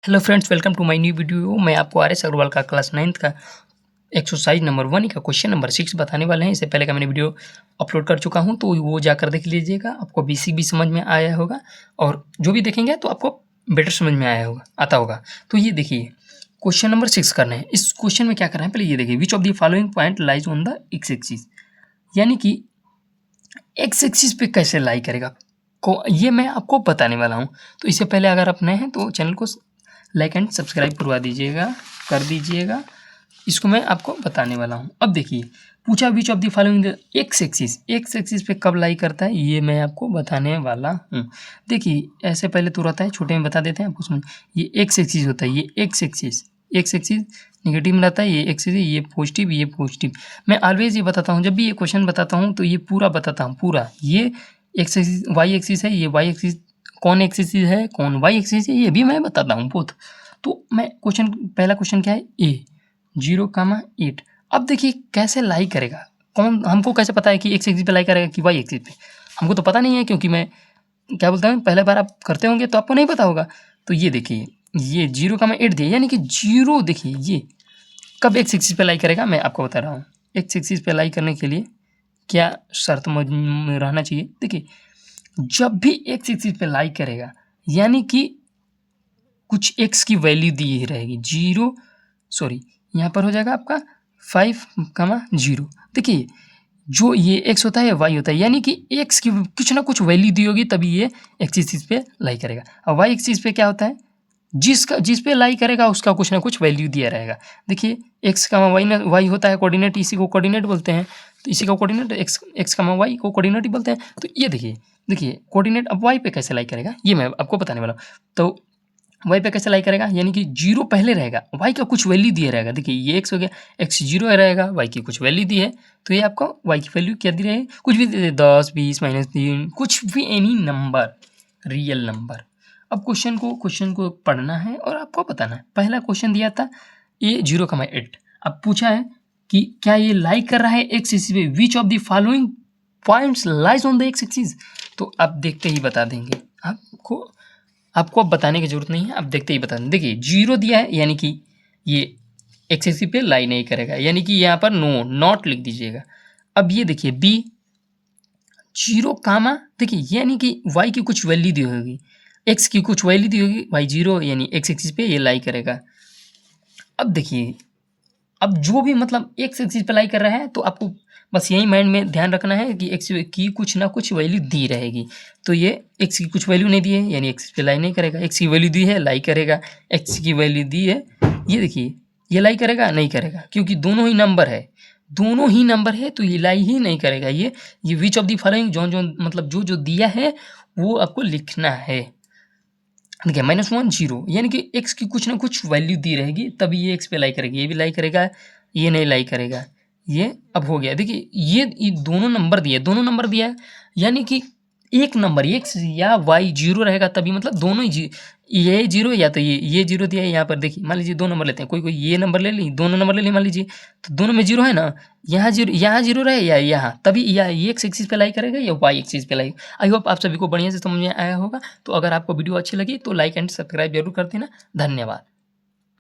Hello friends, welcome to my new video. मैं आपको R S Agarwal का क्लास 9th का एक्सरसाइज नंबर 1 का क्वेश्चन नंबर 6 बताने वाले हैं। इससे पहले का मैंने वीडियो अपलोड कर चुका हूं, तो वो जाकर देख लीजिएगा। आपको बेसिक भी समझ में आया होगा और जो भी देखेंगे तो आपको बेटर समझ में आता होगा। तो ये देखिए, क्वेश्चन नंबर 6 करना है। इस क्वेश्चन में क्या करना है, पहले ये देखिए, which of the following point lies on the x axis, यानी कि एक्स एक्सिस पे कैसे लाई करेगा ये मैं आपको बताने वाला हूँ। तो इससे पहले अगर आप नए हैं तो चैनल को लाइक एंड सब्सक्राइब करवा दीजिएगा, कर दीजिएगा। इसको मैं आपको बताने वाला हूँ। अब देखिए, पूछा which of the following x axis पे कब लाई करता है, ये मैं आपको बताने वाला हूँ। देखिए, ऐसे पहले तो रहता है, छोटे में बता देते हैं आपको समझ। ये एक्स एक्सिस होता है, ये एक्स एक्सिस नेगेटिव में रहता है, ये एक्सिस ये पॉजिटिव, ये पॉजिटिव। मैं ऑलवेज ये बताता हूँ, जब भी ये क्वेश्चन बताता हूँ तो ये पूरा बताता हूँ, पूरा। ये एक्स एक्सिस वाई एक्सिस है, ये वाई एक्सिस कौन एक्सिस है, कौन वाई एक्सिस है, ये भी मैं बताता हूँ बोथ। तो मैं पहला क्वेश्चन क्या है, ए 0,8। अब देखिए कैसे लाई करेगा, कौन हमको कैसे पता है कि एक्स एक्सिस पे लाई करेगा कि वाई एक्सिस पे, हमको तो पता नहीं है, क्योंकि मैं क्या बोलता हूँ, पहले बार आप करते होंगे तो आपको नहीं पता होगा। तो ये देखिए, ये 0,8 दिया, यानी कि 0 देखिए, ये कब एक्स एक्सिस पे लाई करेगा मैं आपको बता रहा हूँ। एक्स एक्सिस पे लाई करने के लिए क्या शर्त में रहना चाहिए, देखिए, जब भी एक्स एक्सिस पे लाई करेगा यानी कि कुछ एक्स की वैल्यू दी ही रहेगी। यहाँ पर हो जाएगा आपका 5,0। देखिए, जो ये एक्स होता है वाई होता है, यानी कि एक्स की कुछ ना कुछ वैल्यू दी होगी तभी ये एक्स एक्सिस पे लाई करेगा। और वाई एक्सिस पे क्या होता है, जिस पे लाई करेगा उसका कुछ ना कुछ वैल्यू दिया रहेगा। देखिए, एक्स का वाई होता है कोऑर्डिनेट, इसी को कोऑर्डिनेट बोलते हैं। तो इसी का कोऑर्डिनेट एक्स का वाई को कोऑर्डिनेट ही बोलते हैं। तो ये देखिए कोऑर्डिनेट अब वाई पे कैसे लाई करेगा, ये मैं आपको बताने वाला हूँ। तो वाई पे कैसे लाई करेगा, यानी कि 0 पहले रहेगा, वाई का कुछ वैल्यू दिया रहेगा। देखिए, ये एक्स हो गया, एक्स 0 रहेगा, वाई की कुछ वैल्यू दी है, तो ये आपको वाई की वैल्यू क्या दी रहेगी, कुछ भी दे दे, 10, 20, -3, कुछ भी, एनी नंबर, रियल नंबर। अब क्वेश्चन को पढ़ना है और आपको बताना है। पहला क्वेश्चन दिया था ए 0,8। अब पूछा है कि क्या ये लाई कर रहा है एक्स एक्सिस पे, which of the following points lies on the x axis. तो आप देखते ही बता देंगे, आपको अब बताने की जरूरत नहीं है, आप देखते ही बता दें। देखिए, 0 दिया है, यानी कि ये एक्स एक्सिस पे लाई नहीं करेगा, यानी कि यहाँ पर नॉट लिख दीजिएगा। अब ये देखिए बी 0, देखिए, यानी कि वाई की कुछ वैल्यू दी होगी, एक्स की कुछ वैल्यू दी होगी, वाई 0, यानी एक्स एक्सिस पे ये लाई करेगा। अब देखिए, अब जो भी मतलब एक्स एक्सिस पे लाई कर रहा है, तो आपको बस यही माइंड में ध्यान रखना है कि एक्स की कुछ ना कुछ वैल्यू दी रहेगी। तो ये एक्स की कुछ वैल्यू नहीं दी है, यानी एक्स पे लाई नहीं करेगा। एक्स की वैल्यू दी है, लाई करेगा। एक्स की वैल्यू दी है, ये देखिए, ये लाई करेगा नहीं करेगा, क्योंकि दोनों ही नंबर है, तो ये लाई ही नहीं करेगा। ये विच ऑफ द फॉलोइंग जो मतलब जो दिया है वो आपको लिखना है। देखिए, -1 0, यानी कि एक्स की कुछ ना कुछ वैल्यू दी रहेगी तभी ये एक्स पे लाई करेगी। ये भी लाई करेगा, ये नहीं लाई करेगा। ये अब हो गया। देखिए, ये दोनों नंबर दिया है, यानी कि एक नंबर एक्स या वाई 0 रहेगा तभी, मतलब दोनों ही ये 0 या तो ये 0 दिया है। यहाँ पर देखिए, मान लीजिए 2 नंबर लेते हैं, कोई ये नंबर ले ली, दोनों नंबर ले ली, मान लीजिए, तो दोनों में 0 है ना, यहाँ 0 रहे या यहाँ, तभी या ये एक्स एक्सिस पे लाई करेगा या वाई एक्सिस पे लाई। आई होप आप सभी को बढ़िया से समझ में आया होगा। तो अगर आपको वीडियो अच्छी लगी तो लाइक एंड सब्सक्राइब जरूर कर देना। धन्यवाद।